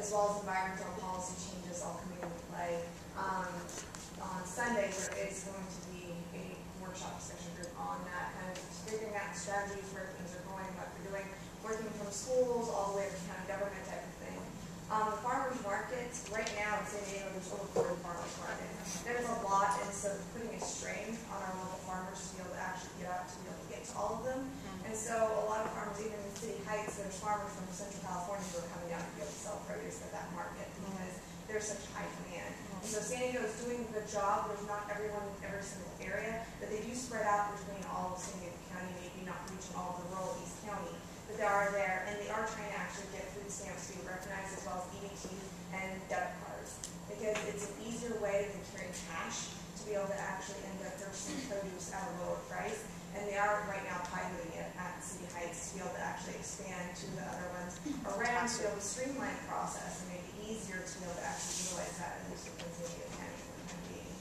as well as environmental policy changes all coming into play. On Sunday, there is going to be a workshop discussion group on that, kind of figuring out strategies, where things are going, what they're doing, working from schools all the way to county government type of thing. The farmers markets, right now in San Diego, there's over 40 farmers markets. There's a lot, and so putting a strain on our local farmers to be able to actually get out, to be able to get to all of them. And so a lot of farmers, even in City Heights, there's farmers from Central California who are coming down to be able to sell produce at that market because there's such high demand. And so San Diego is doing a good job. There's not everyone in every single area, but they do spread out between all of San Diego County, maybe not reaching all of the rural East County, but they are there, and they are trying to actually get food stamps to be recognized, as well as EBTs and debit cards, because it's an easier way than carrying cash to be able to actually end up purchasing produce at a lower price. And they are right now piloting it at City Heights to be able to actually expand to the other ones around, to be able to streamline the process and make it easier to be able to actually utilize that in the San Diego County for the time being.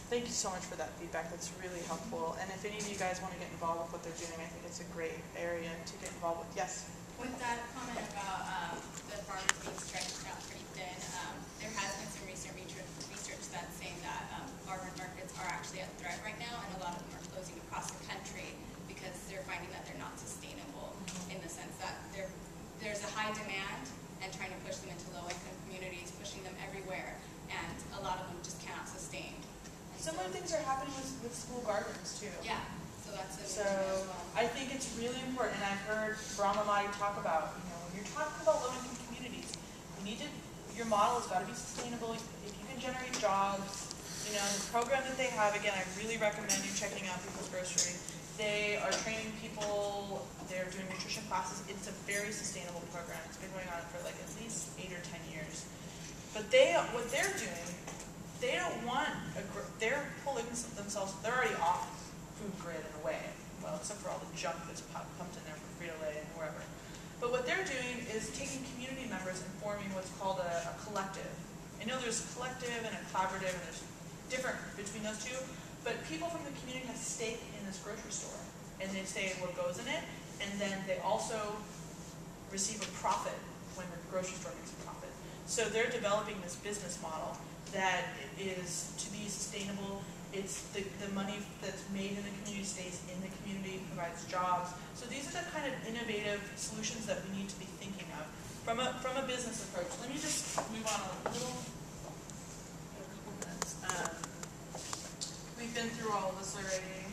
Thank you so much for that feedback. That's really helpful. And if any of you guys want to get involved with what they're doing, I think it's a great area to get involved with. Yes? With that comment about the farmers being stretched out pretty thin, there has been some recent research that's saying that farmers markets are actually a threat right now, and a lot of them are closing across the country because they're finding that they're not sustainable, in the sense that there's a high demand and trying to push them into low-income communities, pushing them everywhere, and a lot of them just cannot sustain. Similar things are happening with school gardens too. Yeah, so that's an So issue as well. I think it's really important, and I've heard Brahma Madi talk about, when you're talking about low-income communities, your model has got to be sustainable. If you can generate jobs, the program that they have, again, I really recommend you checking out People's Grocery. They are training people, they're doing nutrition classes. It's a very sustainable program. It's been going on for like at least 8 or 10 years. But what they're doing, they don't want, they're pulling themselves, they're already off food grid in a way. Well, except for all the junk that's pumped in there from Frito-Lay and wherever. But what they're doing is taking community members and forming what's called a collective. I know there's a collective and a collaborative, and there's different between those two, but people from the community have stake in this grocery store, and they say what goes in it, and then they also receive a profit when the grocery store makes a profit. So they're developing this business model that is to be sustainable. It's the money that's made in the community stays in the community, provides jobs. So these are the kind of innovative solutions that we need to be thinking of from a business approach. Let me just move on a little. We've been through all of this already.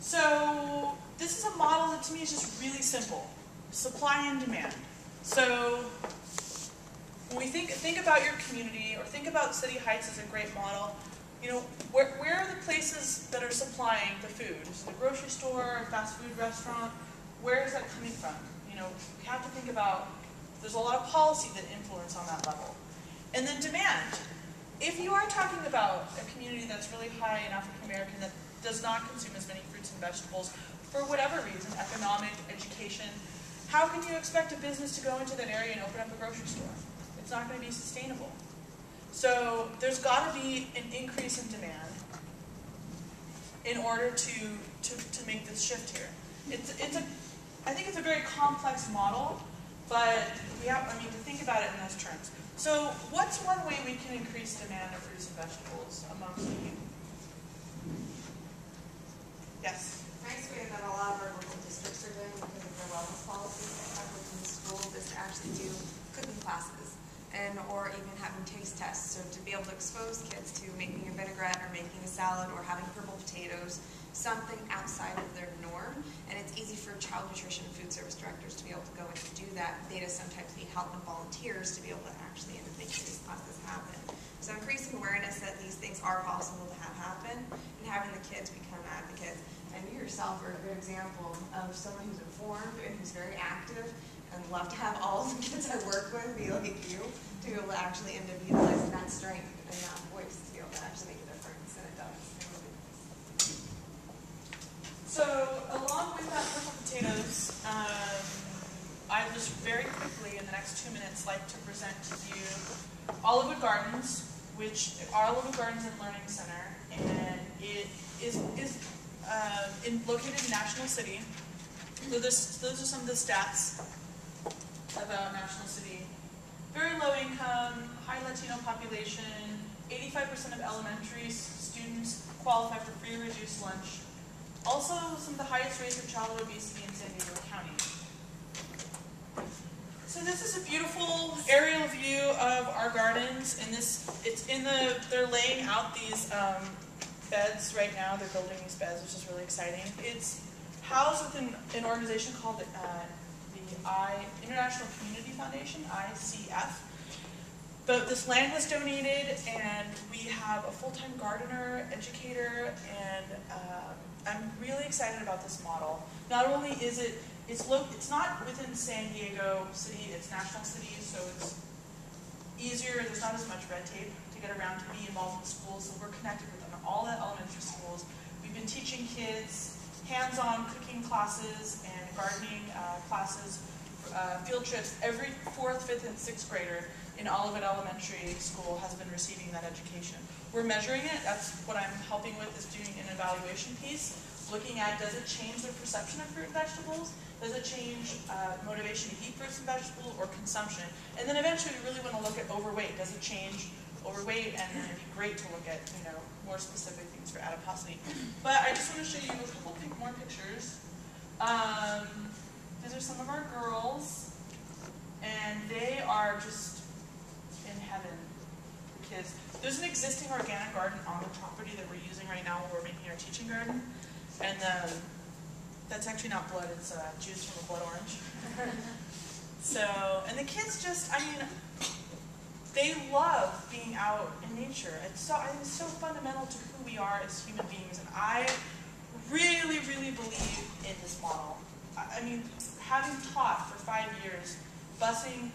So this is a model that to me is just really simple. Supply and demand. So when we think about your community, or think about City Heights as a great model, where are the places that are supplying the food? Is it a grocery store, a fast food restaurant? Where is that coming from? We have to think about, there's a lot of policy that influence on that level. And then demand. If you are talking about a community that's really high in African American that does not consume as many fruits and vegetables, for whatever reason, economic, education, how can you expect a business to go into that area and open up a grocery store? It's not going to be sustainable. So there's got to be an increase in demand in order to make this shift here. I think it's a very complex model, but to think about it in those terms. So what's one way we can increase demand of fruits and vegetables amongst the youth? Yes? Nice way that a lot of our local districts are doing because of their wellness policies they have within the school is to actually do cooking classes, or even having taste tests. So to be able to expose kids to making a vinaigrette or making a salad or having purple potatoes, something outside of their norm. And it's easy for child nutrition and food service directors to be able to go in and do that. They just sometimes need help and volunteers to be able to actually end up making these classes happen. So increasing awareness that these things are possible to have happen, and having the kids become advocates. And you yourself are a good example of someone who's informed and who's very active, and love to have all of the kids I work with be like you, to be able to actually end up utilizing that strength and that voice to be able to actually make a difference, and it does. So along with that purple potatoes, I just very quickly in the next 2 minutes like to present to you Olive Gardens, which are Olive Gardens and Learning Center, and it is located in National City. So those are some of the stats. about National City. Very low income, high Latino population, 85% of elementary students qualify for free or reduced lunch. Also, some of the highest rates of childhood obesity in San Diego County. So this is a beautiful aerial view of our gardens, and they're laying out these beds right now. They're building these beds, which is really exciting. It's housed within an organization called the International Community Foundation, ICF. But this land was donated, and we have a full-time gardener, educator, and I'm really excited about this model. Not only is it's not within San Diego City, it's National City, so it's easier, there's not as much red tape to get around to be involved in schools, so we're connected with them, all the elementary schools. We've been teaching kids hands-on cooking classes and gardening classes, field trips. Every 4th, 5th, and 6th grader in Olivet Elementary School has been receiving that education. We're measuring it. That's what I'm helping with, is doing an evaluation piece, looking at, does it change their perception of fruit and vegetables? Does it change motivation to eat fruits and vegetables, or consumption? And then eventually we really want to look at overweight. Does it change overweight? And then it'd be great to look at, more specific things for adiposity. But I just want to show you a couple more pictures. These are some of our girls, and they are just in heaven, the kids. There's an existing organic garden on the property that we're using right now when we're making our teaching garden, and that's actually not blood, it's juice from a blood orange. So, and the kids just, they love being out in nature. I think it's so fundamental to who we are as human beings, and I really, really believe in this model. Having taught for 5 years, busing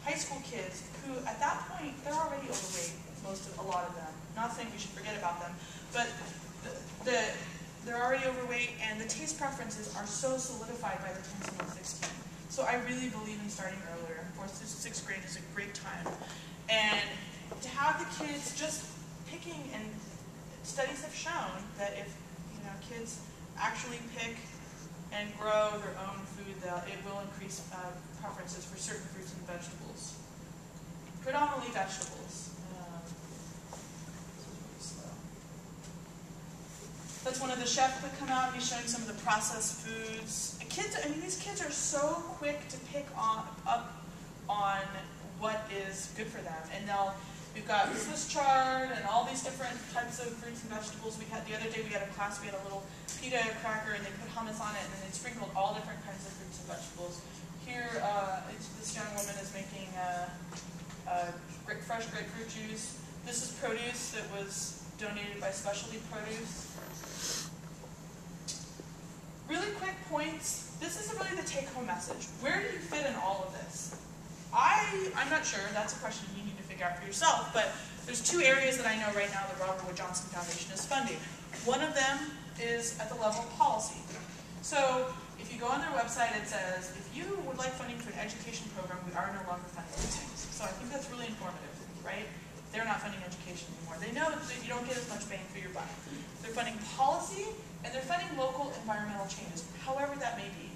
high school kids who, at that point, they're already overweight, a lot of them. Not saying we should forget about them, but they're already overweight, and the taste preferences are so solidified by the time someone's 16. So I really believe in starting earlier. 4th to 6th grade is a great time. And to have the kids just picking, and studies have shown that if kids actually pick and grow their own food, it will increase preferences for certain fruits and vegetables. Predominantly vegetables. That's one of the chefs that come out and he's showing some of the processed foods. These kids are so quick to pick up on what is good for them. And we've got Swiss chard and all these different types of fruits and vegetables. The other day we had a class, we had a little pita cracker, and they put hummus on it, and then they sprinkled all different kinds of fruits and vegetables. Here, this young woman is making fresh grapefruit juice. This is produce that was donated by Specialty Produce. Really quick points. This is really the take-home message. Where do you fit in all of this? I'm not sure. That's a question you need to figure out for yourself. But there's 2 areas that I know right now the Robert Wood Johnson Foundation is funding. One of them is at the level of policy. So if you go on their website, it says, if you would like funding for an education program, we are no longer funding these things. So I think that's really informative, right? They're not funding education anymore. They know that you don't get as much bang for your buck. They're funding policy, and they're funding local environmental changes, however that may be.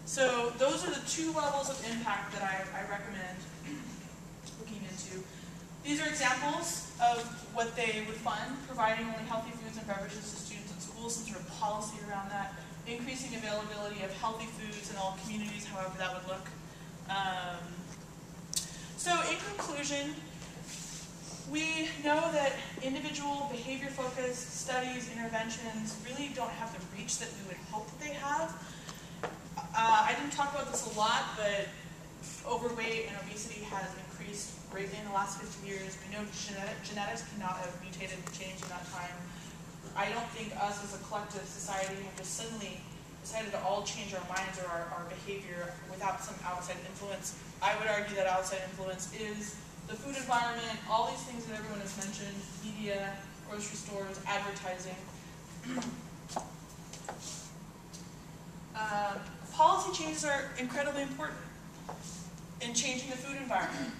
So those are the 2 levels of impact that I recommend looking into. These are examples of what they would fund: providing only healthy foods and beverages to students in schools, some sort of policy around that, increasing availability of healthy foods in all communities, however that would look. So in conclusion, we know that individual behavior-focused studies, interventions really don't have the reach that we would hope that they have. I didn't talk about this a lot, but overweight and obesity has increased greatly in the last 50 years. We know genetics cannot have mutated and changed in that time. I don't think us as a collective society have just suddenly decided to all change our minds or our behavior without some outside influence. I would argue that outside influence is the food environment, all these things that everyone has mentioned, media, grocery stores, advertising. Policy changes are incredibly important in changing the food environment.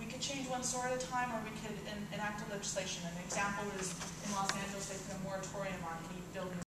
We could change one store at a time, or we could enact a legislation. An example is in Los Angeles, they put a moratorium on any building